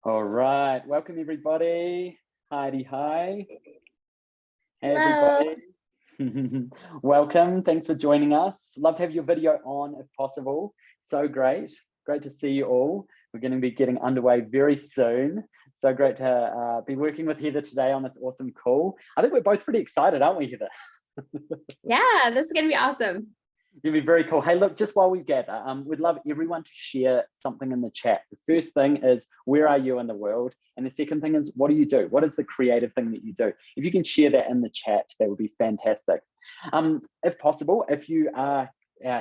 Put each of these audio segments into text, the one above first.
All right, welcome everybody. Heidi, hi. Hey Hello. everybody. Welcome, thanks for joining us. Love to have your video on if possible. So great to see you all. We're going to be getting underway very soon. So great to be working with Heather today on this awesome call. I think we're both pretty excited, aren't we, Heather? Yeah, this is going to be awesome. It'll be very cool. Hey, look, just while we gather, we'd love everyone to share something in the chat. The first thing is, where are you in the world? And the second thing is, what do you do? What is the creative thing that you do? If you can share that in the chat, that would be fantastic. If possible, if you are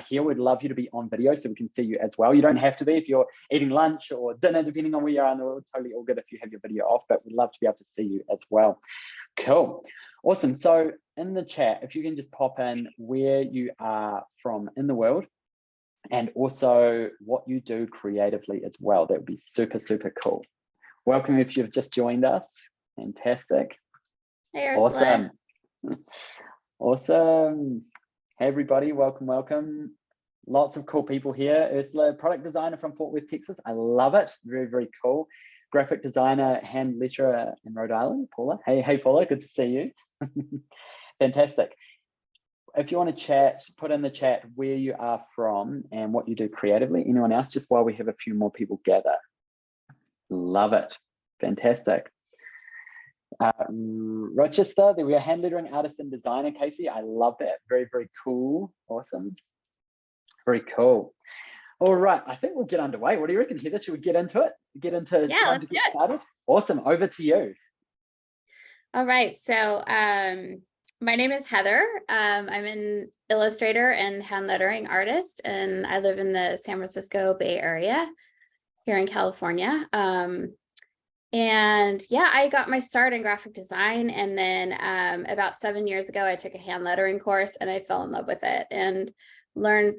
here, we'd love you to be on video so we can see you as well. You don't have to be if you're eating lunch or dinner, depending on where you are in the world. Totally all good if you have your video off, but we'd love to be able to see you as well. Cool. Awesome. So in the chat, if you can just pop in where you are from in the world and also what you do creatively as well. That would be super, super cool. Welcome if you've just joined us. Fantastic. Hey, Ursula. Awesome. Awesome. Hey, everybody. Welcome. Lots of cool people here. Ursula, product designer from Fort Worth, Texas. I love it. Very, very cool. Graphic designer, hand letterer in Rhode Island, Paula. Hey, Paula, good to see you. Fantastic. If you want to chat, put in the chat where you are from and what you do creatively. Anyone else, just while we have a few more people gather. Love it. Fantastic. Rochester, there we are, hand lettering artist and designer, Casey. I love that. Very, very cool. Awesome. Very cool. All right, I think we'll get underway. What do you reckon, Heather? Should we get into it? Yeah, Time to get started? Awesome, over to you. All right, so my name is Heather. I'm an illustrator and hand lettering artist, and I live in the San Francisco Bay Area here in California. And yeah, I got my start in graphic design, and then about 7 years ago, I took a hand lettering course and I fell in love with it and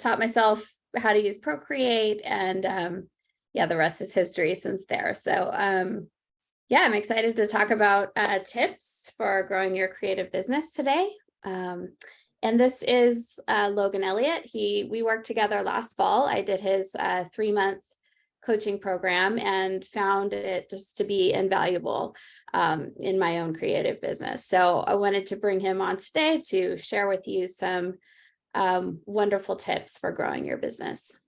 taught myself how to use Procreate, and yeah, the rest is history since there. So yeah, I'm excited to talk about tips for growing your creative business today. And this is Logan Elliott. We worked together last fall. I did his 3-month coaching program and found it just to be invaluable in my own creative business. So I wanted to bring him on today to share with you some wonderful tips for growing your business.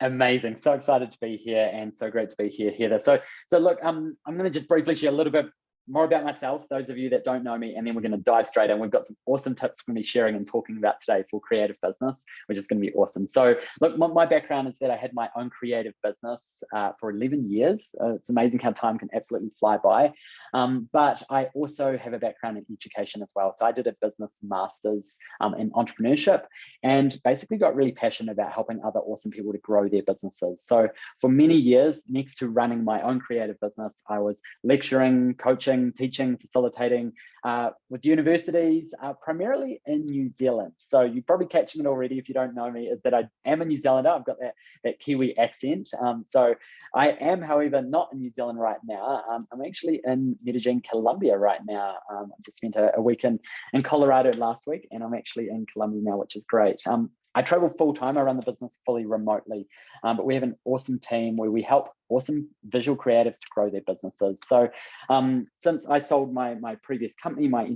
Amazing. So excited to be here and so great to be here, Heather. So look, I'm going to just briefly share a little bit more about myself, those of you that don't know me, and then we're going to dive straight in. We've got some awesome tips we're going to be sharing and talking about today for creative business, which is going to be awesome. So look, my background is that I had my own creative business for 11 years. It's amazing how time can absolutely fly by. But I also have a background in education as well. So I did a business master's in entrepreneurship and basically got really passionate about helping other awesome people to grow their businesses. So for many years, next to running my own creative business, I was lecturing, coaching, teaching, facilitating with universities, primarily in New Zealand. So you're probably catching it already if you don't know me, is that I am a New Zealander. I've got that Kiwi accent. So I am, however, not in New Zealand right now. I'm actually in Medellin, Colombia right now. I just spent a week in Colorado last week, and I'm actually in Colombia now, which is great. I travel full time. I run the business fully remotely, but we have an awesome team where we help awesome visual creatives to grow their businesses. So since I sold my previous company, my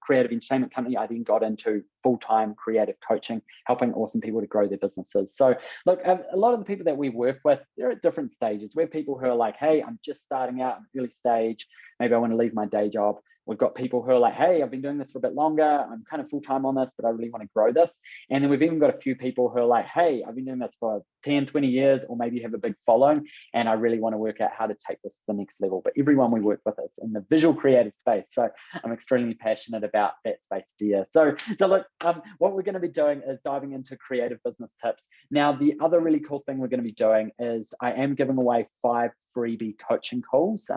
creative entertainment company, I then got into full-time creative coaching, helping awesome people to grow their businesses. So look, a lot of the people that we work with, they're at different stages. We're people who are like, hey, I'm just starting out, I'm early stage, maybe I want to leave my day job. We've got people who are like, hey, I've been doing this for a bit longer. I'm kind of full-time on this, but I really want to grow this. And then we've even got a few people who are like, hey, I've been doing this for 10, 20 years, or maybe you have a big following, and I really want to work out how to take this to the next level. But everyone we work with is in the visual creative space. So I'm extremely passionate about that space here. So look, what we're going to be doing is diving into creative business tips. Now, the other really cool thing we're going to be doing is I am giving away 5 freebie coaching calls.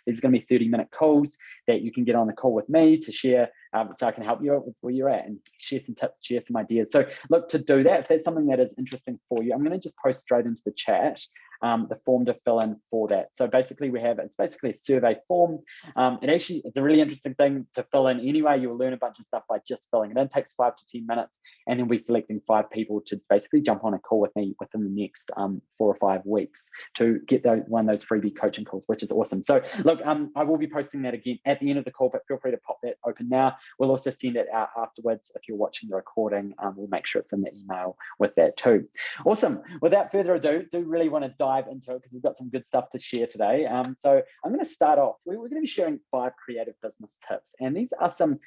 There's going to be 30-minute calls that you can get on the call with me to share, so I can help you out with where you're at and share some tips, share some ideas. So look, to do that, if that's something that is interesting for you, I'm going to just post straight into the chat the form to fill in for that. So basically it's basically a survey form. It's a really interesting thing to fill in anyway. You'll learn a bunch of stuff by just filling it in. It takes 5 to 10 minutes, and then we're selecting 5 people to basically jump on a call with me within the next 4 or 5 weeks to get one of those freebie coaching calls, which is awesome. So look, I will be posting that again at the end of the call, but feel free to pop that open now. We'll also send it out afterwards. If you're watching the recording, we'll make sure it's in the email with that too. Awesome. Without further ado, do really want to dive into it because we've got some good stuff to share today. So I'm going to start off. We're going to be sharing 5 creative business tips, and these are some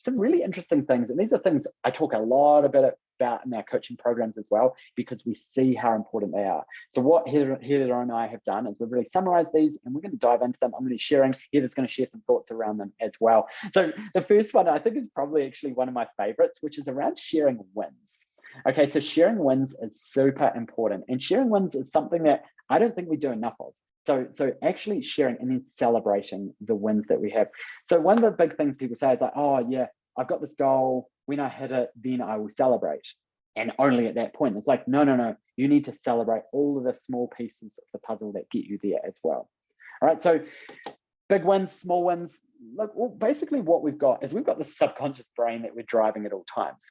really interesting things. And these are things I talk a lot about in our coaching programs as well, because we see how important they are. So what Heather and I have done is we've really summarized these, and we're going to dive into them. I'm going to be sharing. Heather's going to share some thoughts around them as well. So the first one I think is probably actually one of my favorites, which is around sharing wins. Okay, so sharing wins is super important, and sharing wins is something that I don't think we do enough of. So actually sharing and then celebrating the wins that we have. So one of the big things people say is like, oh yeah, I've got this goal. When I hit it, then I will celebrate. And only at that point. It's like, no. You need to celebrate all of the small pieces of the puzzle that get you there as well. All right, so big wins, small wins. Look, well, basically what we've got is we've got this subconscious brain that we're driving at all times.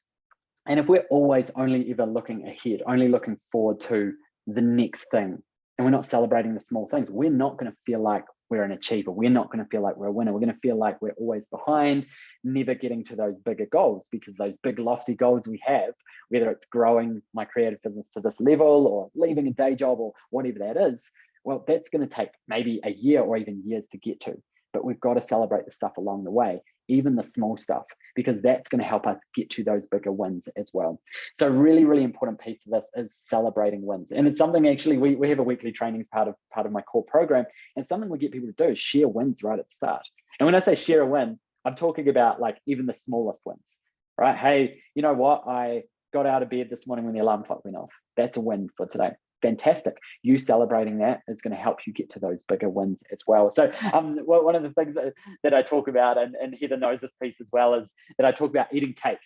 And if we're always only ever looking ahead, only looking forward to the next thing, and we're not celebrating the small things, we're not going to feel like we're an achiever. We're not going to feel like we're a winner. We're going to feel like we're always behind, never getting to those bigger goals, because those big lofty goals we have, whether it's growing my creative business to this level or leaving a day job or whatever that is, well, that's going to take maybe a year or even years to get to. But we've got to celebrate the stuff along the way, even the small stuff, because that's going to help us get to those bigger wins as well. So really, really important piece of this is celebrating wins. And it's something actually we have a weekly training as part of my core program. And something we get people to do is share wins right at the start. And when I say share a win, I'm talking about like even the smallest wins, right? Hey, you know what? I got out of bed this morning when the alarm clock went off. That's a win for today. Fantastic. You celebrating that is going to help you get to those bigger wins as well. So well, one of the things that I talk about, and Heather knows this piece as well, is that I talk about eating cake,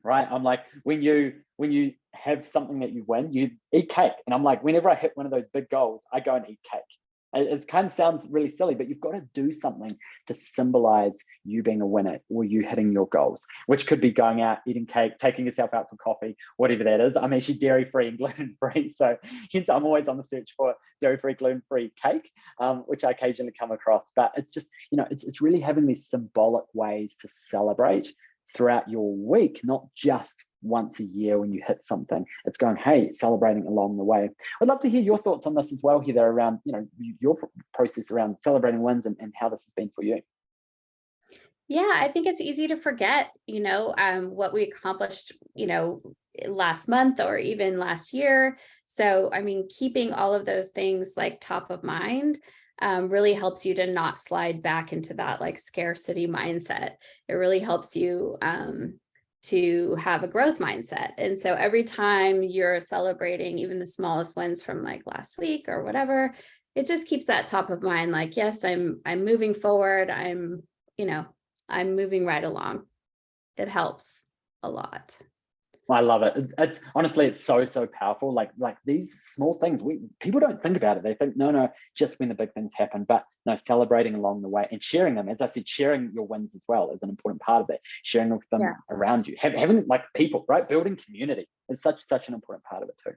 right? I'm like, when you have something that you win, you eat cake. And I'm like, whenever I hit one of those big goals, I go and eat cake. It kind of sounds really silly, but you've got to do something to symbolize you being a winner or you hitting your goals, which could be going out, eating cake, taking yourself out for coffee, whatever that is. I'm actually dairy-free and gluten-free, so hence I'm always on the search for dairy-free, gluten-free cake, which I occasionally come across. But it's just, it's really having these symbolic ways to celebrate throughout your week, not just once a year when you hit something. It's going, hey, celebrating along the way. I'd love to hear your thoughts on this as well, Heather, around your process around celebrating wins and how this has been for you. Yeah, I think it's easy to forget, what we accomplished, last month or even last year. So, I mean, keeping all of those things like top of mind really helps you to not slide back into that like scarcity mindset. It really helps you to have a growth mindset. And so every time you're celebrating even the smallest wins from like last week or whatever, it just keeps that top of mind. Like, yes, I'm moving forward. I'm moving right along. It helps a lot. I love it. It's honestly, it's so powerful. Like these small things, people don't think about it. They think, no, just when the big things happen. But no, celebrating along the way and sharing them. As I said, sharing your wins as well is an important part of it. Sharing with them around you, having like people, right? Building community is such an important part of it too.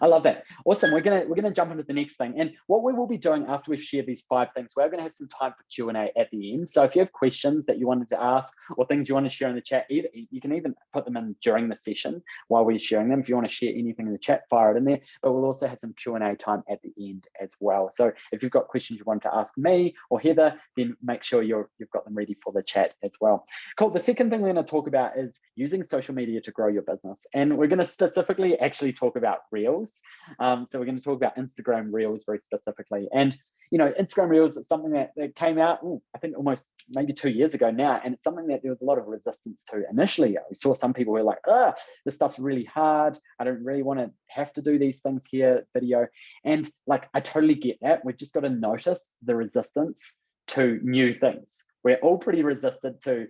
I love that. Awesome. We're gonna jump into the next thing. And what we will be doing after we've shared these 5 things, we're gonna have some time for Q&A at the end. So if you have questions that you wanted to ask or things you want to share in the chat, you can even put them in during the session while we're sharing them. If you want to share anything in the chat, fire it in there. But we'll also have some Q&A time at the end as well. So if you've got questions you want to ask me or Heather, then make sure you've got them ready for the chat as well. Cool. The second thing we're going to talk about is using social media to grow your business. And we're going to specifically actually talk about Reels. So we're going to talk about Instagram Reels very specifically. And Instagram Reels is something that came out, I think almost maybe 2 years ago now. And it's something that there was a lot of resistance to initially. We saw some people who were like, this stuff's really hard. I don't really want to have to do these things here, video. And like, I totally get that. We've just got to notice the resistance to new things. We're all pretty resistant to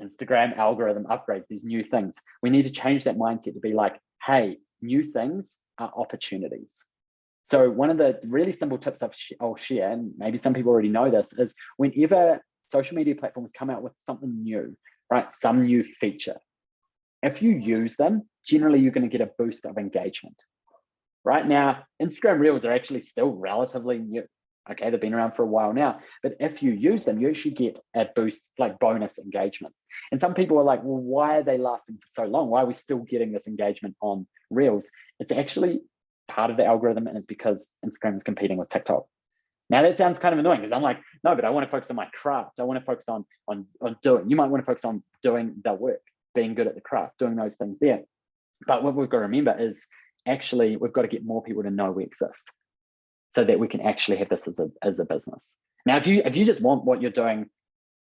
Instagram algorithm upgrades, these new things. We need to change that mindset to be like, hey, new things are opportunities. So one of the really simple tips I'll share, and maybe some people already know this, is whenever social media platforms come out with something new, right, some new feature, if you use them, generally you're going to get a boost of engagement. Right now, Instagram Reels are actually still relatively new. Okay, they've been around for a while now, but if you use them, you actually get a boost, like bonus engagement. And some people are like, well, why are they lasting for so long? Why are we still getting this engagement on Reels? It's actually part of the algorithm, and it's because Instagram is competing with TikTok. Now that sounds kind of annoying because I'm like, no, but I want to focus on my craft. I want to focus on doing. You might want to focus on doing the work, being good at the craft, doing those things there. But what we've got to remember is actually we've got to get more people to know we exist, so that we can actually have this as a business. Now, if you just want what you're doing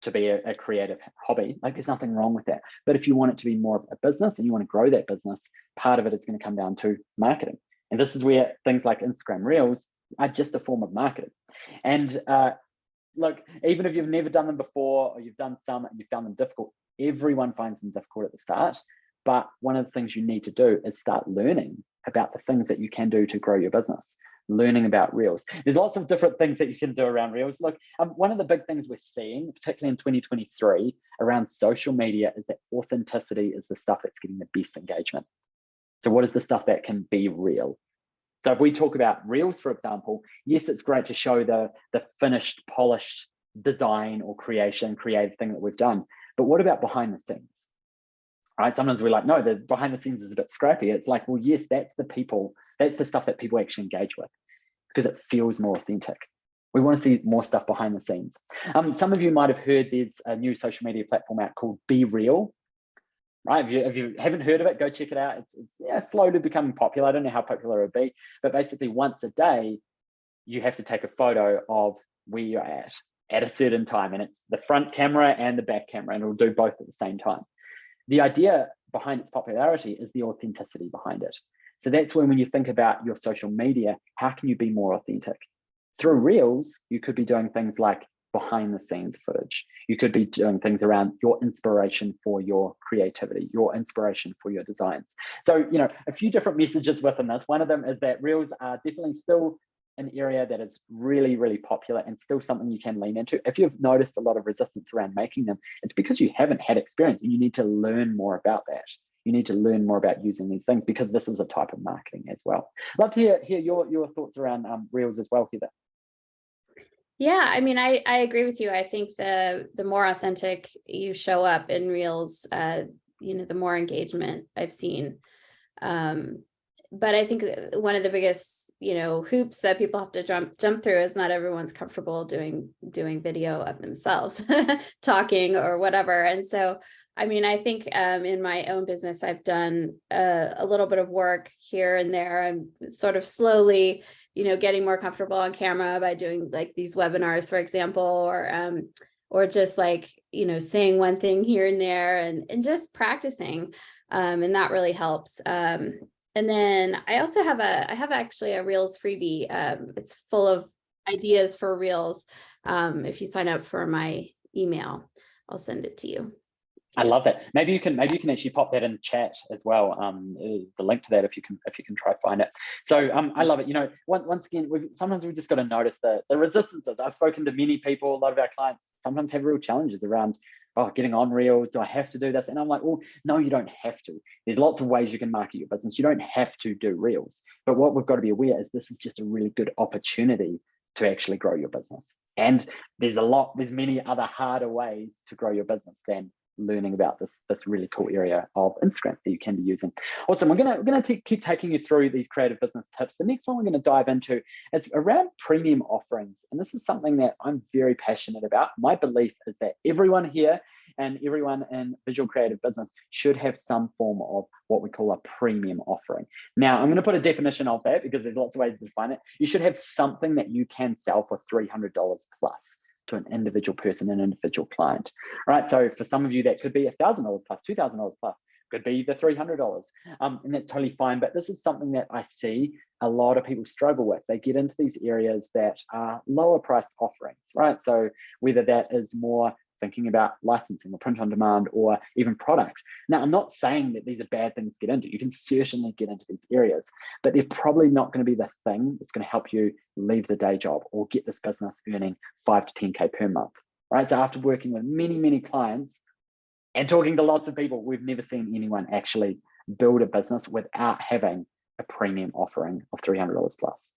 to be a creative hobby, like there's nothing wrong with that. But if you want it to be more of a business and you want to grow that business, part of it is going to come down to marketing. And this is where things like Instagram Reels are just a form of marketing. And look, even if you've never done them before, or you've done some and you found them difficult, everyone finds them difficult at the start. But one of the things you need to do is start learning about the things that you can do to grow your business. Learning about Reels. There's lots of different things that you can do around Reels. Look, one of the big things we're seeing, particularly in 2023, around social media is that authenticity is the stuff that's getting the best engagement. So what is the stuff that can be real? So if we talk about Reels, for example, yes, it's great to show the finished, polished design or creative thing that we've done. But what about behind the scenes? Right? Sometimes we're like, no, the behind the scenes is a bit scrappy. It's like, well, yes, that's the stuff that people actually engage with because it feels more authentic. We want to see more stuff behind the scenes. Some of you might have heard there's a new social media platform out called Be Real. Right? If you haven't heard of it, go check it out. It's slowly becoming popular. I don't know how popular it'll be, but basically once a day, you have to take a photo of where you're at a certain time. And it's the front camera and the back camera, and it'll do both at the same time. The idea behind its popularity is the authenticity behind it. So that's when you think about your social media, how can you be more authentic? Through Reels, you could be doing things like behind the scenes footage. You could be doing things around your inspiration for your creativity, your inspiration for your designs. So, a few different messages within this. One of them is that Reels are definitely still an area that is really, really popular and still something you can lean into. If you've noticed a lot of resistance around making them, it's because you haven't had experience and you need to learn more about that. You need to learn more about using these things because this is a type of marketing as well. Love to hear your thoughts around Reels as well, Heather. Yeah, I mean, I agree with you. I think the more authentic you show up in Reels, the more engagement I've seen. But I think one of the biggest, hoops that people have to jump through is not everyone's comfortable doing video of themselves talking or whatever. And so, I mean, I think in my own business, I've done a little bit of work here and there. I'm sort of slowly, getting more comfortable on camera by doing like these webinars, for example, or just like, saying one thing here and there and just practicing. And that really helps. And then I also have actually a Reels freebie. It's full of ideas for Reels. If you sign up for my email, I'll send it to you. I love that. Maybe you can actually pop that in the chat as well. The link to that if you can try find it. So I love it. Once again, sometimes we've just got to notice the resistances. I've spoken to many people. A lot of our clients sometimes have real challenges around getting on Reels. Do I have to do this? And I'm like, well, no, you don't have to. There's lots of ways you can market your business. You don't have to do Reels. But what we've got to be aware is this is just a really good opportunity to actually grow your business. And there's many other harder ways to grow your business than learning about this really cool area of Instagram that you can be using. Awesome. We're gonna keep taking you through these creative business tips. The next one we're going to dive into is around premium offerings, and this is something that I'm very passionate about. My belief is that everyone here and everyone in visual creative business should have some form of what we call a premium offering. Now, I'm going to put a definition of that because there's lots of ways to define it. You should have something that you can sell for $300 plus to an individual person, an individual client, right? So for some of you, that could be $1,000 plus, $2,000 plus, could be the $300, and that's totally fine. But this is something that I see a lot of people struggle with. They get into these areas that are lower priced offerings, right? So whether that is more thinking about licensing or print on demand or even product. Now, I'm not saying that these are bad things to get into. You can certainly get into these areas, but they're probably not going to be the thing that's going to help you leave the day job or get this business earning 5 to 10K per month, right? So after working with many, many clients and talking to lots of people, we've never seen anyone actually build a business without having a premium offering of $300 plus.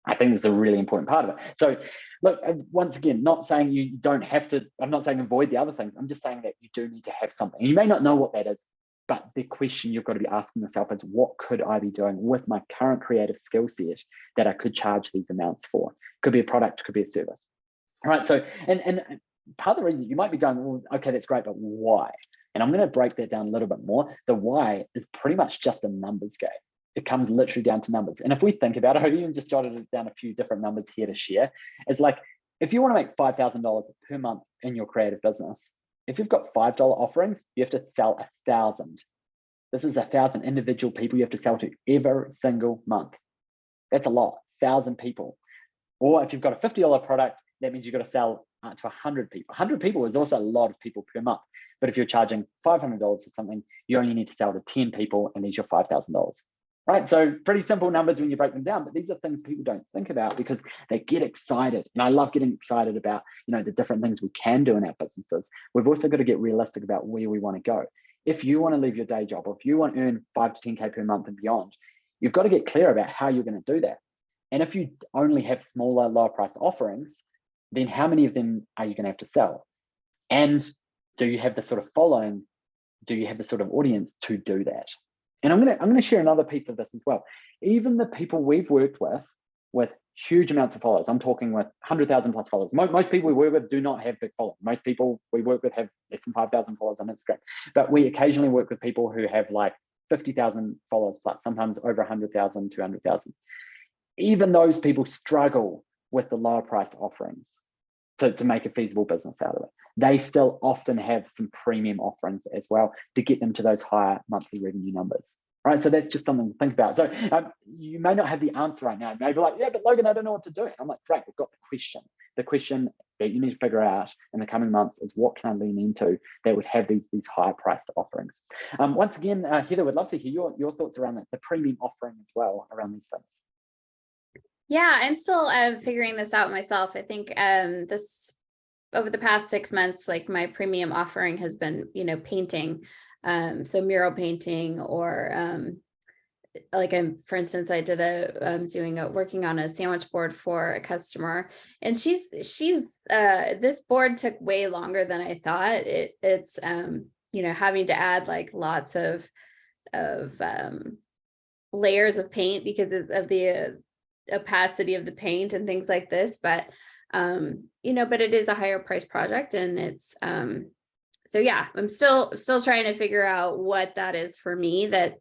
I think this is a really important part of it. So look, once again, not saying you don't have to, I'm not saying avoid the other things. I'm just saying that you do need to have something. You may not know what that is, but the question you've got to be asking yourself is, what could I be doing with my current creative skill set that I could charge these amounts for? Could be a product, could be a service. All right, so, and part of the reason you might be going, well, okay, that's great, but why? And I'm going to break that down a little bit more. The why is pretty much just a numbers game. It comes literally down to numbers. And if we think about it, I've even just jotted down a few different numbers here to share. It's like, if you want to make $5,000 per month in your creative business, if you've got $5 offerings, you have to sell 1,000. This is 1,000 individual people you have to sell to every single month. That's a lot, 1,000 people. Or if you've got a $50 product, that means you've got to sell to 100 people. 100 people is also a lot of people per month. But if you're charging $500 for something, you only need to sell to 10 people, and there's your $5,000. Right, so pretty simple numbers when you break them down, but these are things people don't think about because they get excited. And I love getting excited about, the different things we can do in our businesses. We've also got to get realistic about where we want to go. If you want to leave your day job, or if you want to earn 5 to 10K per month and beyond, you've got to get clear about how you're going to do that. And if you only have smaller, lower priced offerings, then how many of them are you going to have to sell? And do you have the sort of following? Do you have the sort of audience to do that? And I'm going to share another piece of this as well. Even the people we've worked with huge amounts of followers, I'm talking with 100,000 plus followers. Most people we work with do not have big following. Most people we work with have less than 5,000 followers on Instagram. But we occasionally work with people who have like 50,000 followers plus, sometimes over 100,000, 200,000. Even those people struggle with the lower price offerings to make a feasible business out of it. They still often have some premium offerings as well to get them to those higher monthly revenue numbers, right? So that's just something to think about. So you may not have the answer right now. You may be like, yeah, but Logan, I don't know what to do. And I'm like, great, we've got the question. The question that you need to figure out in the coming months is, what can I lean into that would have these higher priced offerings? Once again, Heather, would love to hear your thoughts around the premium offering as well around these things. Yeah, I'm still figuring this out myself. I think this over the past 6 months, like my premium offering has been, painting, so mural painting, or for instance, I did working on a sandwich board for a customer, and she's this board took way longer than I thought. It's having to add like lots of layers of paint because of the opacity of the paint and things like this, but but it is a higher price project, and it's so yeah, I'm still trying to figure out what that is for me that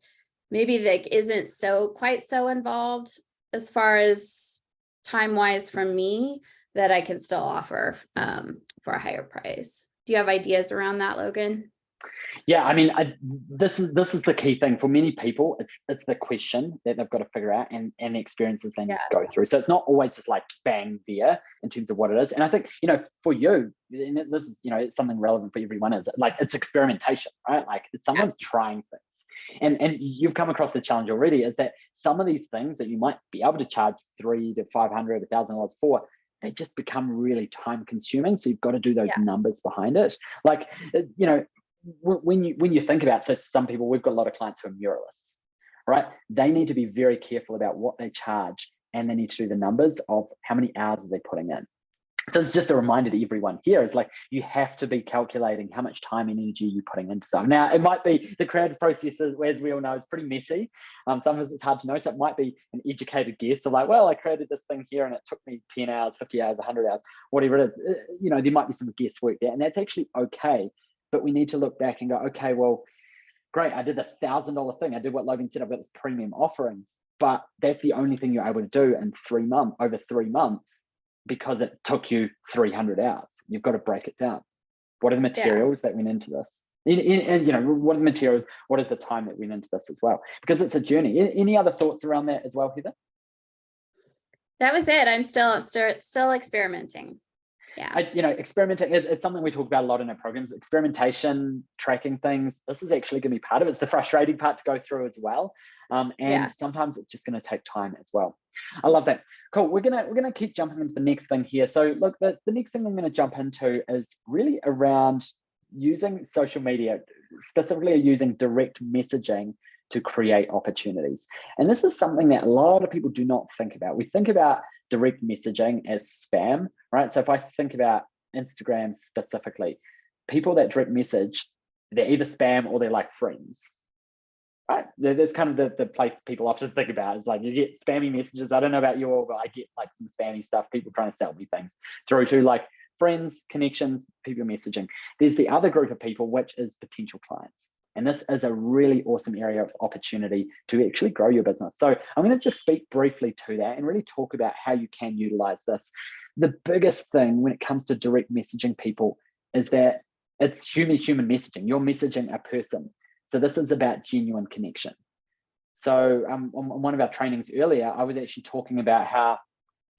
maybe like isn't quite so involved as far as time wise from me, that I can still offer for a higher price. Do you have ideas around that, Logan? Yeah, I mean, this is the key thing for many people. It's the question that they've got to figure out, and the experiences they need to go through. So it's not always just like bang there in terms of what it is. And I think, for you, and this is, it's something relevant for everyone, is like, it's experimentation, right? Like, it's sometimes trying things. And you've come across the challenge already, is that some of these things that you might be able to charge $300 to $500, $1,000 for, they just become really time consuming. So you've got to do those numbers behind it. Like, when you think about, so some people, we've got a lot of clients who are muralists, right? They need to be very careful about what they charge, and they need to do the numbers of how many hours are they putting in. So it's just a reminder to everyone here, is like, you have to be calculating how much time and energy you're putting into stuff. Now, it might be the creative process, as we all know, is pretty messy. Sometimes it's hard to know. So it might be an educated guess of like, well, I created this thing here and it took me 10 hours, 50 hours, 100 hours, whatever it is. There might be some guesswork there, and that's actually okay. But we need to look back and go, okay, well, great, I did this $1,000 thing. I did what Logan said, I've got this premium offering, but that's the only thing you're able to do in over 3 months, because it took you 300 hours. You've got to break it down. What are the materials that went into this? And what are the materials? What is the time that went into this as well? Because it's a journey. Any other thoughts around that as well, Heather? That was it. I'm still experimenting. Yeah. Experimenting, it's something we talk about a lot in our programs. Experimentation, tracking things, this is actually going to be part of it. It's the frustrating part to go through as well. And sometimes it's just going to take time as well. I love that. Cool. We're gonna keep jumping into the next thing here. So look, the next thing I'm going to jump into is really around using social media, specifically using direct messaging to create opportunities. And this is something that a lot of people do not think about. We think about direct messaging as spam, right? So if I think about Instagram specifically, people that direct message, they're either spam or they're like friends, right? There's kind of the place people often think about. It's like you get spammy messages. I don't know about you all, but I get like some spammy stuff, people trying to sell me things, through to like friends, connections, people messaging. There's the other group of people, which is potential clients. And this is a really awesome area of opportunity to actually grow your business. So I'm going to just speak briefly to that and really talk about how you can utilize this. The biggest thing when it comes to direct messaging people is that it's human messaging. You're messaging a person. So this is about genuine connection. So on one of our trainings earlier, I was actually talking about how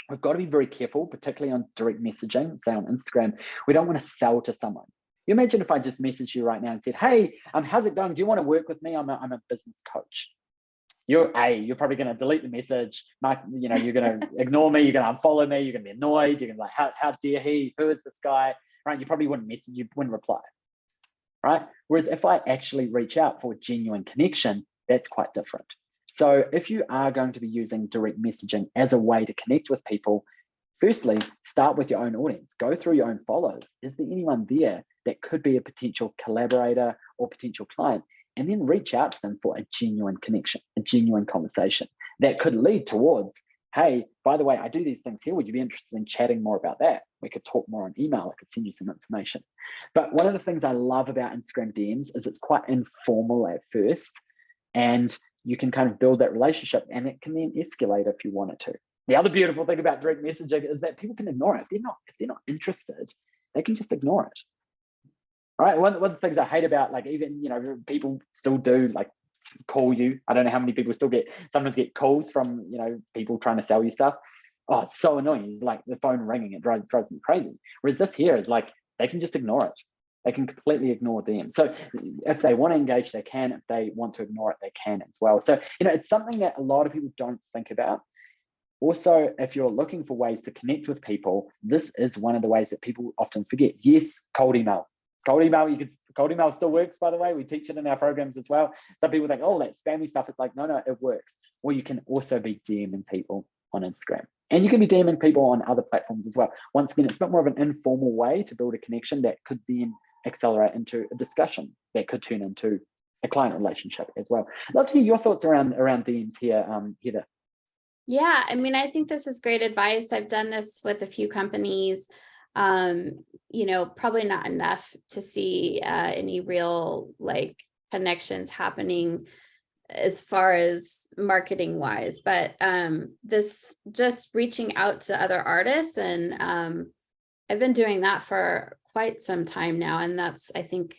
we've got to be very careful, particularly on direct messaging, say on Instagram. We don't want to sell to someone. You imagine if I just messaged you right now and said, hey, how's it going? Do you want to work with me? I'm a business coach. You're probably going to delete the message. You're going to ignore me. You're going to unfollow me. You're going to be annoyed. You're going to be like, how dare he? Who is this guy? Right? You probably wouldn't message. You wouldn't reply. Right? Whereas if I actually reach out for genuine connection, that's quite different. So if you are going to be using direct messaging as a way to connect with people, firstly, start with your own audience. Go through your own followers. Is there anyone there that could be a potential collaborator or potential client? And then reach out to them for a genuine connection, a genuine conversation that could lead towards, hey, by the way, I do these things here. Would you be interested in chatting more about that? We could talk more on email. I could send you some information. But one of the things I love about Instagram DMs is it's quite informal at first, and you can kind of build that relationship, and it can then escalate if you want it to. The other beautiful thing about direct messaging is that people can ignore it. If they're not interested, they can just ignore it. All right. One of the things I hate about, like, even, people still do like call you. I don't know how many people sometimes get calls from, people trying to sell you stuff. Oh, it's so annoying. It's like the phone ringing. It drives me crazy. Whereas this here is like, they can just ignore it. They can completely ignore DM. So if they want to engage, they can. If they want to ignore it, they can as well. So, it's something that a lot of people don't think about. Also, if you're looking for ways to connect with people, this is one of the ways that people often forget. Yes, cold email. Cold email still works, by the way. We teach it in our programs as well. Some people think, oh, that spammy stuff. It's like, no, it works. Or you can also be DMing people on Instagram. And you can be DMing people on other platforms as well. Once again, it's a bit more of an informal way to build a connection that could then accelerate into a discussion that could turn into a client relationship as well. I'd love to hear your thoughts around DMs here, Heather. Yeah, I think this is great advice. I've done this with a few companies. Probably not enough to see any real connections happening as far as marketing wise, but this just reaching out to other artists, and I've been doing that for quite some time now, and that's, I think,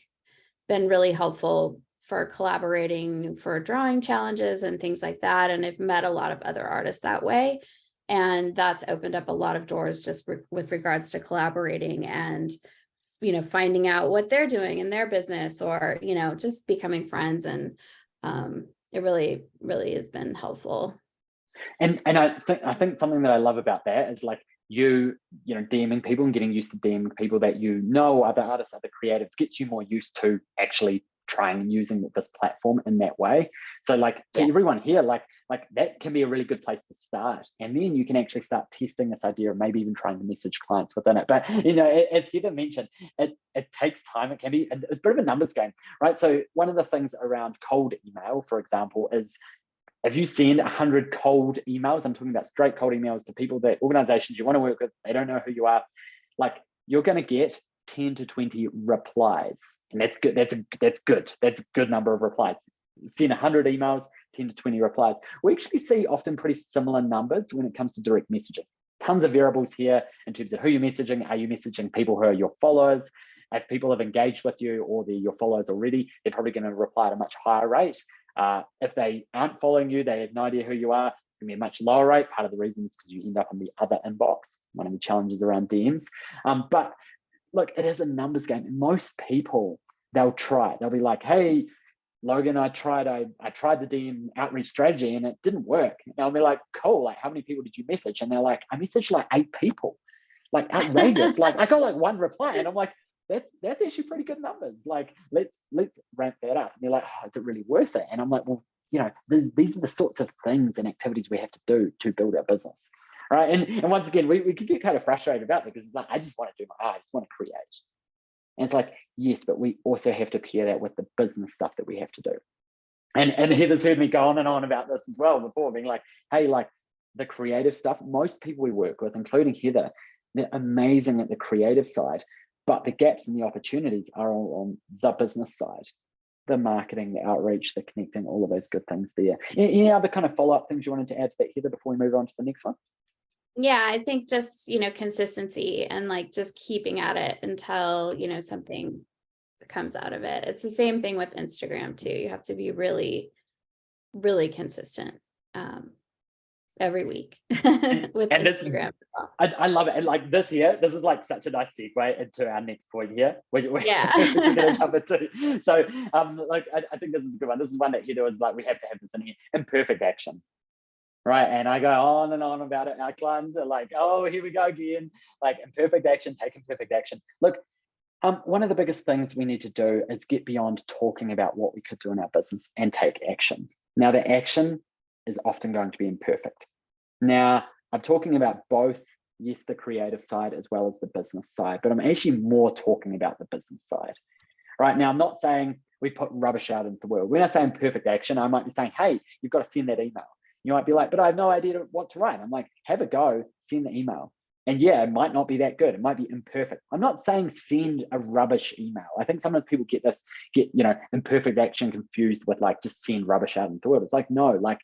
been really helpful for collaborating for drawing challenges and things like that. And I've met a lot of other artists that way. And that's opened up a lot of doors just with regards to collaborating and, finding out what they're doing in their business, or, just becoming friends. And it really, really has been helpful. And I think something that I love about that is like DMing people and getting used to DMing people that other artists, other creatives, gets you more used to actually trying and using this platform in that way. So everyone here, like that can be a really good place to start. And then you can actually start testing this idea of maybe even trying to message clients within it. But, as Heather mentioned, it takes time. It can be a bit of a numbers game, right? So one of the things around cold email, for example, is if you send 100 cold emails, I'm talking about straight cold emails to people, that organizations you want to work with, they don't know who you are, you're going to get 10 to 20 replies. And that's good. That's good. That's a good number of replies. Send 100 emails, 10 to 20 replies. We actually see often pretty similar numbers when it comes to direct messaging. Tons of variables here in terms of who you're messaging. Are you messaging people who are your followers? If people have engaged with you or they're your followers already, they're probably going to reply at a much higher rate. If they aren't following you, they have no idea who you are, it's gonna be a much lower rate. Part of the reason is because you end up in the other inbox, one of the challenges around DMs. But look, it is a numbers game. Most people, they'll try it. They'll be like, hey, Logan, I tried the DM outreach strategy and it didn't work. And I'll be like, cool, like how many people did you message? And they're like, I messaged like 8 people, like outrageous. Like I got like 1 reply and I'm like, that's actually pretty good numbers. Like let's ramp that up. And they're like, oh, is it really worth it? And I'm like, well, you know, these are the sorts of things and activities we have to do to build our business. Right. And once again, we could get kind of frustrated about that because it's like, I just want to do I just want to create. And it's like, yes, but we also have to pair that with the business stuff that we have to do. And Heather's heard me go on and on about this as well before, being like, hey, like the creative stuff, most people we work with, including Heather, they're amazing at the creative side, but the gaps and the opportunities are all on the business side, the marketing, the outreach, the connecting, all of those good things there. Any other kind of follow-up things you wanted to add to that, Heather, before we move on to the next one? Yeah, I think just, consistency and like just keeping at it until, something comes out of it. It's the same thing with Instagram too. You have to be really, really consistent every week with Instagram. I love it. And like this here, this is like such a nice segue into our next point here, which we're going to jump into. So like, I think this is a good one. This is one that Heather was like, we have to have this in here, imperfect action. Right. And I go on and on about it. Our clients are like, oh, here we go again. Like imperfect action, take imperfect action. Look, one of the biggest things we need to do is get beyond talking about what we could do in our business and take action. Now, the action is often going to be imperfect. Now, I'm talking about both, yes, the creative side as well as the business side, but I'm actually more talking about the business side. Right now, I'm not saying we put rubbish out into the world. When I say imperfect action, I might be saying, hey, you've got to send that email. You might be like, but I have no idea what to write. I'm like, have a go, send the email. And yeah, it might not be that good. It might be imperfect. I'm not saying send a rubbish email. I think sometimes people get imperfect action confused with like, just send rubbish out into the world. It's like, no, like,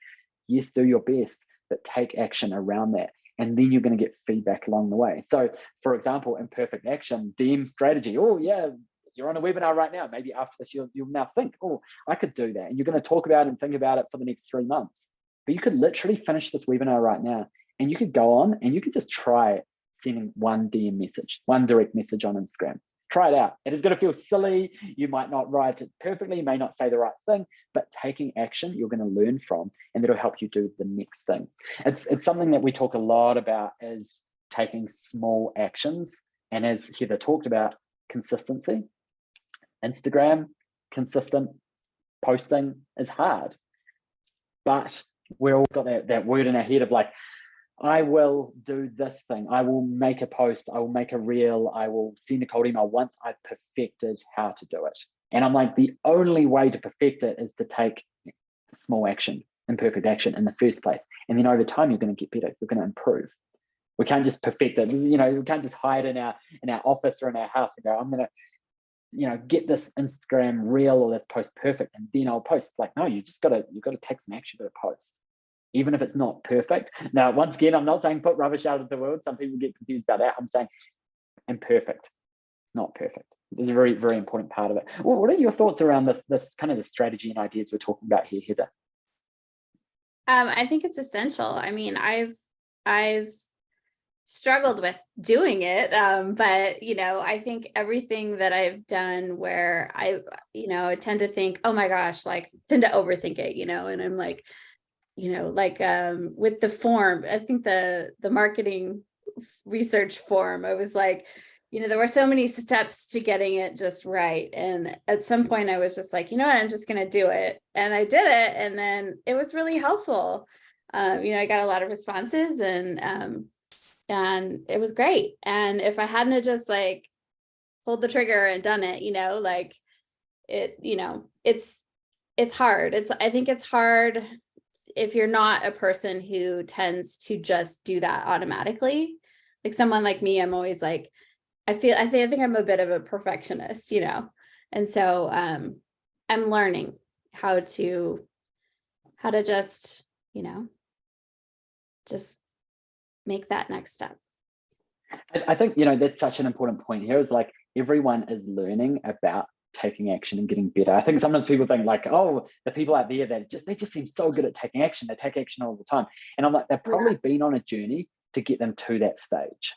yes, do your best, but take action around that. And then you're going to get feedback along the way. So for example, imperfect action, DM strategy. Oh yeah, you're on a webinar right now. Maybe after this, you'll now think, oh, I could do that. And you're going to talk about it and think about it for the next 3 months. But you could literally finish this webinar right now and you could go on and you could just try sending one DM message, one direct message on Instagram. Try it out. It is going to feel silly. You might not write it perfectly. You may not say the right thing, but taking action, you're going to learn from, and that'll help you do the next thing. It's something that we talk a lot about, is taking small actions. And as Heather talked about, consistency. Instagram, consistent posting is hard, but we're all got that word in our head of like, I will do this thing. I will make a post. I will make a reel. I will send a cold email once I've perfected how to do it. And I'm like, the only way to perfect it is to take small action, imperfect action in the first place. And then over time, you're going to get better. You're going to improve. We can't just perfect it. We can't just hide in our office or in our house and go, I'm going to, get this Instagram reel or this post perfect, and then I'll post. It's like, no, you've got to take some action to post, even if it's not perfect. Now, once again, I'm not saying put rubbish out of the world. Some people get confused about that. I'm saying imperfect, not perfect. This is a very, very important part of it. Well, what are your thoughts around this kind of the strategy and ideas we're talking about here, Heather? I think it's essential. I mean, I've struggled with doing it, but I think everything that I've done where I tend to think, oh my gosh, like tend to overthink it, and I'm like, with the form, I think the marketing research form, I was like, there were so many steps to getting it just right. And at some point I was just like, you know what, I'm just going to do it. And I did it. And then it was really helpful. I got a lot of responses and it was great. And if I hadn't have just like pulled the trigger and done it, it's hard. I think it's hard if you're not a person who tends to just do that automatically. Like someone like me, I'm always like, I think I'm a bit of a perfectionist, and so I'm learning how to just, just make that next step. I think, that's such an important point here, is like everyone is learning about taking action and getting better. I think sometimes people think like, oh, the people out there that they just seem so good at taking action. They take action all the time. And I'm like, they've probably been on a journey to get them to that stage.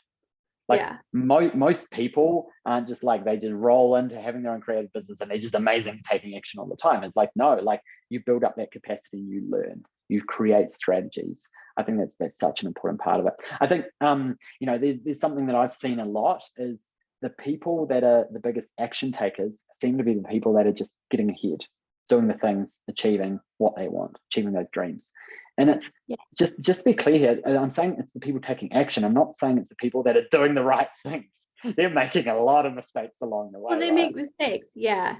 Like most people aren't just like, they just roll into having their own creative business and they're just amazing taking action all the time. It's like, no, like you build up that capacity, you learn, you create strategies. I think that's such an important part of it. I think, you know, there's something that I've seen a lot is the people that are the biggest action takers seem to be the people that are just getting ahead, doing the things, achieving what they want, achieving those dreams. And it's just to be clear here, I'm saying it's the people taking action. I'm not saying it's the people that are doing the right things. They're making a lot of mistakes along the way. Well, they make mistakes. Yeah.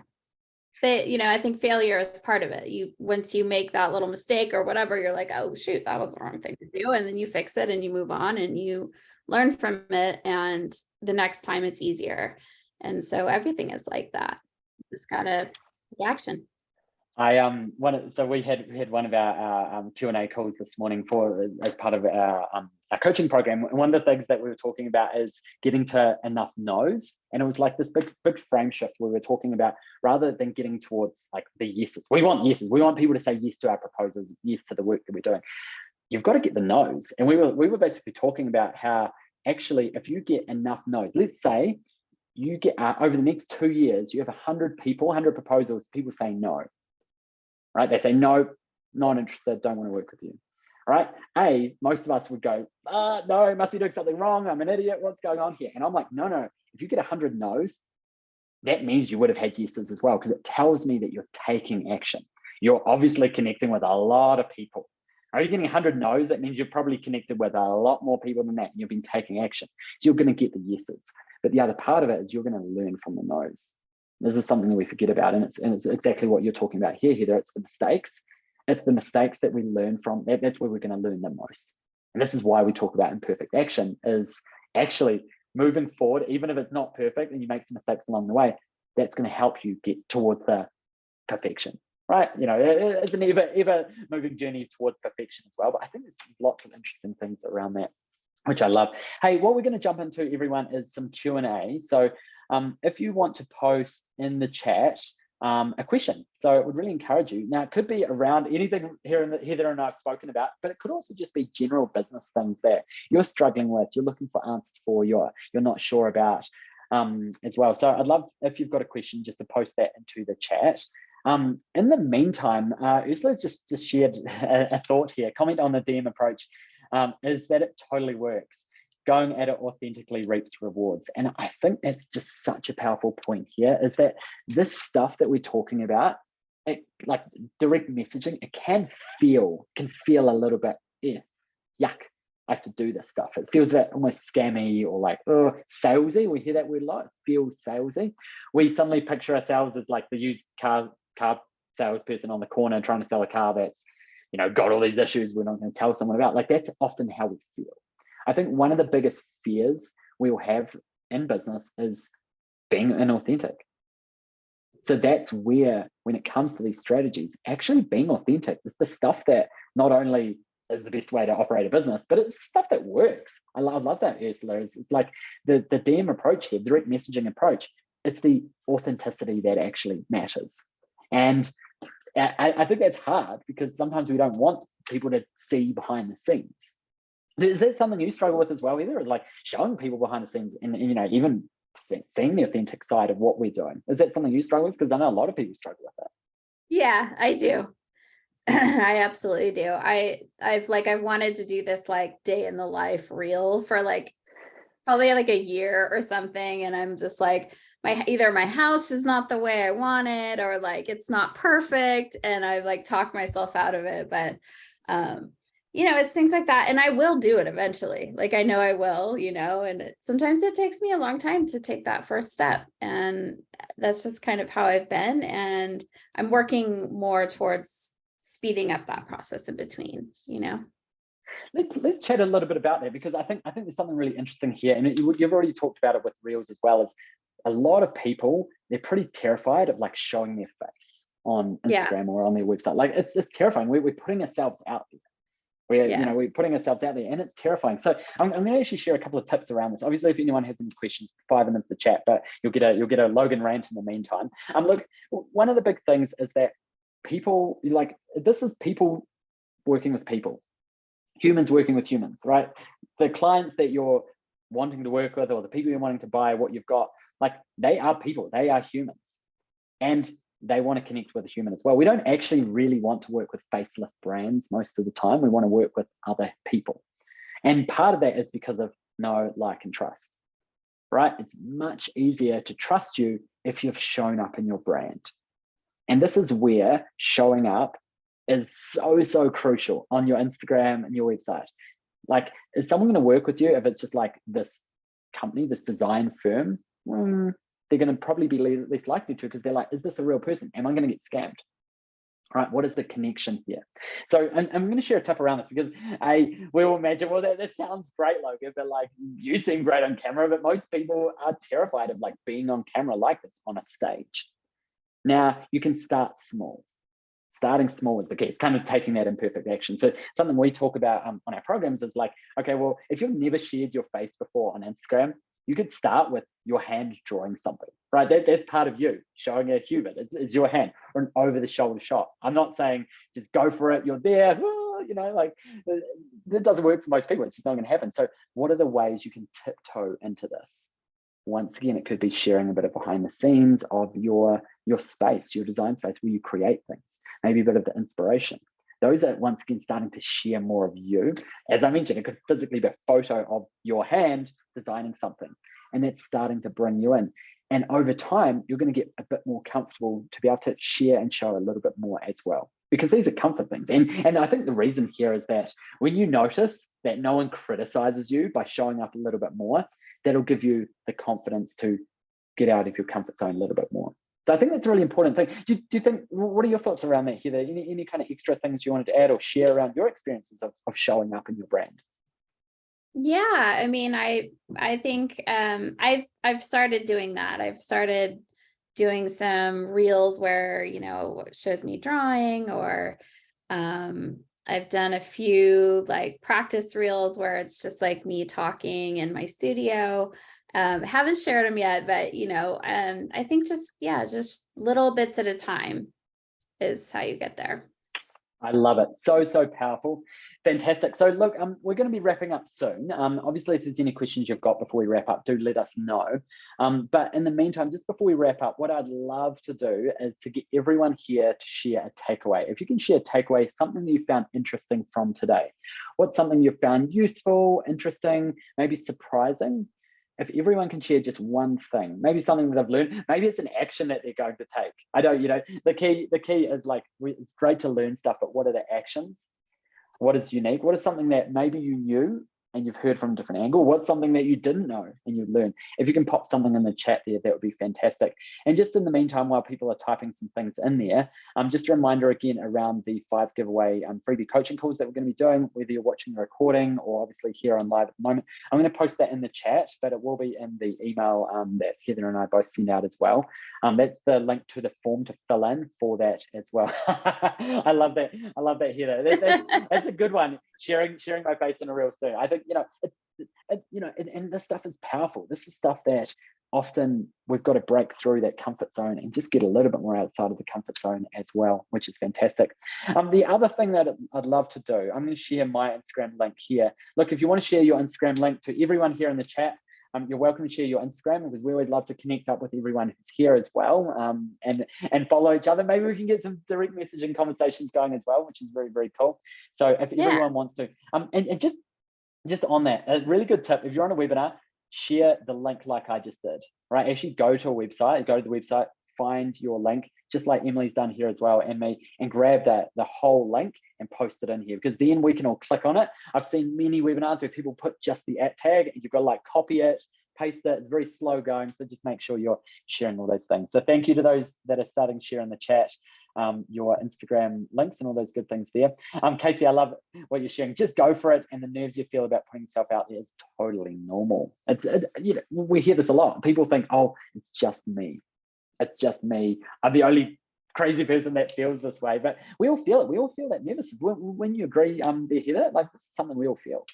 You know, I think failure is part of it. Once you make that little mistake or whatever, you're like, oh shoot, that was the wrong thing to do. And then you fix it and you move on and you learn from it. And the next time it's easier. And so everything is like that. You just gotta take action. So we had one of our Q&A calls this morning as part of our coaching program. One of the things that we were talking about is getting to enough no's, and it was like this big frame shift where we were talking about, rather than getting towards like the yeses, we want yeses, we want people to say yes to our proposals, yes to the work that we're doing. You've got to get the no's, and we were basically talking about how actually if you get enough no's, let's say you get over the next 2 years, you have 100 proposals, people saying no. Right? They say, no, not interested, don't want to work with you. All right. Most of us would go, no, must be doing something wrong. I'm an idiot. What's going on here? And I'm like, no. If you get 100 no's, that means you would have had yeses as well, because it tells me that you're taking action. You're obviously connecting with a lot of people. Are you getting 100 no's? That means you're probably connected with a lot more people than that, and you've been taking action. So you're going to get the yeses. But the other part of it is you're going to learn from the no's. This is something that we forget about, and it's exactly what you're talking about here, Heather. It's the mistakes. It's the mistakes that we learn from. That's where we're going to learn the most. And this is why we talk about imperfect action, is actually moving forward, even if it's not perfect and you make some mistakes along the way, that's going to help you get towards the perfection, right? You know, it's an ever moving journey towards perfection as well. But I think there's lots of interesting things around that, which I love. Hey, what we're going to jump into, everyone, is some Q&A. So if you want to post in the chat a question, so it would really encourage you. Now, it could be around anything Heather and I have spoken about, but it could also just be general business things that you're struggling with, you're looking for answers for, you're not sure about as well. So I'd love if you've got a question just to post that into the chat. In the meantime, Ursula's just shared a thought here. Comment on the DM approach is that it totally works. Going at it authentically reaps rewards. And I think that's just such a powerful point here, is that this stuff that we're talking about, like direct messaging, it can feel a little bit, yuck, I have to do this stuff. It feels a bit almost scammy or like, salesy. We hear that word a lot. It feels salesy. We suddenly picture ourselves as like the used car salesperson on the corner trying to sell a car that's, you know, got all these issues we're not going to tell someone about. Like, that's often how we feel. I think one of the biggest fears we'll have in business is being inauthentic. So that's where, when it comes to these strategies, actually being authentic is the stuff that not only is the best way to operate a business, but it's stuff that works. I love that, Ursula. It's like the DM approach here, direct messaging approach. It's the authenticity that actually matters. And I think that's hard because sometimes we don't want people to see behind the scenes. Is that something you struggle with as well, either? Like showing people behind the scenes and, you know, even seeing the authentic side of what we're doing. Is that something you struggle with? Because I know a lot of people struggle with that. Yeah, I do. I absolutely do. I've wanted to do this like day in the life reel for like probably like a year or something. And I'm just like, either my house is not the way I want it, or like it's not perfect. And I've like talked myself out of it. But you know, it's things like that. And I will do it eventually. Like, I know I will, you know, and sometimes it takes me a long time to take that first step. And that's just kind of how I've been. And I'm working more towards speeding up that process in between, you know. Let's chat a little bit about that, because I think there's something really interesting here. And you've already talked about it with Reels as well. As a lot of people, they're pretty terrified of like showing their face on Instagram or on their website. Like it's terrifying. We're putting ourselves out there. We're, we're putting ourselves out there, and it's terrifying. So I'm going to actually share a couple of tips around this. Obviously, if anyone has any questions, fire them into the chat, but you'll get a Logan rant in the meantime. Look, one of the big things is that people, this is people working with people, humans working with humans, right? The clients that you're wanting to work with, or the people you're wanting to buy what you've got, they are people, they are humans, and they want to connect with a human as well. We don't actually really want to work with faceless brands most of the time. We want to work with other people. And part of that is because of know, like, and trust, right? It's much easier to trust you if you've shown up in your brand. And this is where showing up is so, so crucial on your Instagram and your website. Is someone going to work with you if it's just like this company, this design firm? They're going to probably be least likely to, because they're like, is this a real person? Am I going to get scammed? Right? What is the connection here? So I'm going to share a tip around this, because we all imagine, well, that sounds great, Logan, but you seem great on camera, but most people are terrified of being on camera like this on a stage. Now, you can start small. Starting small is the key. It's kind of taking that imperfect action. So something we talk about on our programs is okay, well, if you've never shared your face before on Instagram, you could start with your hand drawing something, right? That's part of you showing a human. It's your hand, or an over-the-shoulder shot. I'm not saying just go for it. You're there, that doesn't work for most people. It's just not going to happen. So what are the ways you can tiptoe into this? Once again, it could be sharing a bit of behind the scenes of your space, your design space, where you create things, maybe a bit of the inspiration. Those are, once again, starting to share more of you. As I mentioned, it could physically be a photo of your hand designing something, and that's starting to bring you in. And over time, you're going to get a bit more comfortable to be able to share and show a little bit more as well, because these are comfort things. And I think the reason here is that when you notice that no one criticizes you by showing up a little bit more, that'll give you the confidence to get out of your comfort zone a little bit more. So I think that's a really important thing. Do you think, what are your thoughts around that, Heather? Any kind of extra things you wanted to add or share around your experiences of showing up in your brand? Yeah, I mean, I think I've started doing that. I've started doing some reels where, it shows me drawing, or I've done a few practice reels where it's just me talking in my studio. Haven't shared them yet, but I think just little bits at a time is how you get there. I love it. So, so powerful. Fantastic. So look, we're going to be wrapping up soon. Obviously, if there's any questions you've got before we wrap up, do let us know. But in the meantime, just before we wrap up, what I'd love to do is to get everyone here to share a takeaway. If you can share a takeaway, something that you found interesting from today. What's something you found useful, interesting, maybe surprising? If everyone can share just one thing, maybe something that I've learned, maybe it's an action that they're going to take. I don't, the key is it's great to learn stuff, but what are the actions? What is unique? What is something that maybe you knew and you've heard from a different angle? What's something that you didn't know and you've learned? If you can pop something in the chat there, that would be fantastic. And just in the meantime, while people are typing some things in there, just a reminder again around the 5 giveaway freebie coaching calls that we're going to be doing, whether you're watching the recording or obviously here on live at the moment. I'm going to post that in the chat, but it will be in the email that Heather and I both send out as well. That's the link to the form to fill in for that as well. I love that. I love that, Heather. That's a good one. Sharing my face in a reel soon. I think, and this stuff is powerful. This is stuff that often we've got to break through that comfort zone and just get a little bit more outside of the comfort zone as well, which is fantastic. The other thing that I'd love to do, I'm going to share my Instagram link here. Look, if you want to share your Instagram link to everyone here in the chat, you're welcome to share your Instagram, because we always love to connect up with everyone who's here as well, and follow each other. Maybe we can get some direct messaging conversations going as well, which is very, very cool. So if everyone wants to, and just on that, a really good tip, if you're on a webinar, share the link like I just did, right? Actually go to the website, find your link, just like Emily's done here as well, and me, and grab the whole link and post it in here, because then we can all click on it. I've seen many webinars where people put just the @ tag and you've got to copy it, paste it. It's very slow going, so just make sure you're sharing all those things. So thank you to those that are starting to share in the chat your Instagram links and all those good things there. Casey, I love what you're sharing. Just go for it, and the nerves you feel about putting yourself out there is totally normal. We hear this a lot. People think, oh, it's just me. It's just me. I'm the only crazy person that feels this way, but we all feel it. We all feel that nervousness. When you agree, there, Heather, like this is something we all feel.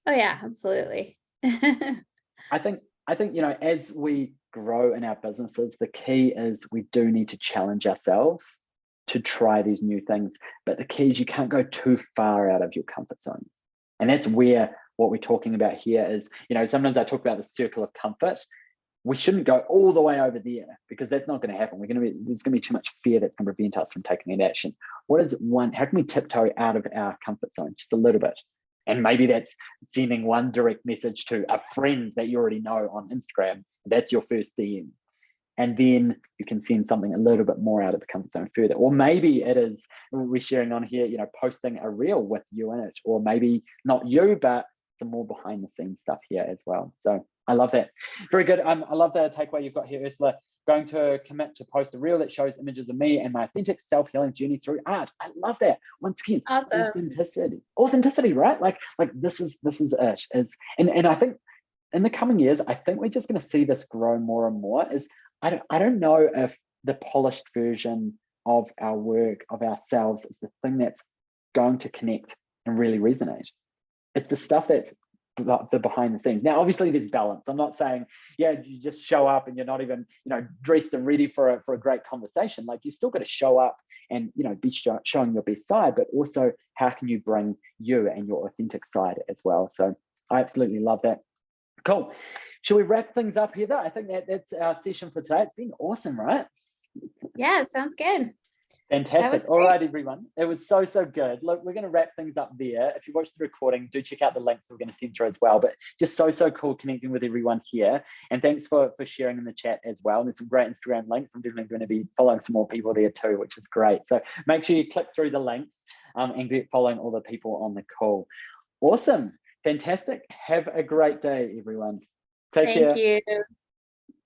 Oh yeah, absolutely. I think, as we grow in our businesses, the key is we do need to challenge ourselves to try these new things. But the key is you can't go too far out of your comfort zone. And that's where what we're talking about here is, sometimes I talk about the circle of comfort. We shouldn't go all the way over there because that's not going to happen. There's going to be too much fear that's going to prevent us from taking that action. How can we tiptoe out of our comfort zone just a little bit? And maybe that's sending one direct message to a friend that you already know on Instagram. That's your first DM. And then you can send something a little bit more out of the comfort zone further. Or maybe it is, we're sharing on here, posting a reel with you in it. Or maybe not you, but some more behind the scenes stuff here as well. So I love that. Very good. I love the takeaway you've got here, Ursula. Going to commit to post a reel that shows images of me and my authentic self-healing journey through art. I love that. Once again, Awesome. authenticity, right? Like this is it. And I think in the coming years, I think we're just going to see this grow more and more. I don't know if the polished version of our work, of ourselves, is the thing that's going to connect and really resonate. It's the stuff that's the behind the scenes. Now, obviously there's balance. I'm not saying, you just show up and you're not even, dressed and ready for a great conversation. Like you've still got to show up and, be showing your best side, but also how can you bring you and your authentic side as well? So I absolutely love that. Cool. Shall we wrap things up, Heather? I think that's our session for today. It's been awesome, right? Yeah, sounds good. Fantastic. All right, everyone. It was so good. Look, we're going to wrap things up there. If you watched the recording, do check out the links we're going to send through as well. But just so cool connecting with everyone here. And thanks for sharing in the chat as well. And there's some great Instagram links. I'm definitely going to be following some more people there too, which is great. So make sure you click through the links and get following all the people on the call. Awesome. Fantastic. Have a great day, everyone. Take care. Thank you.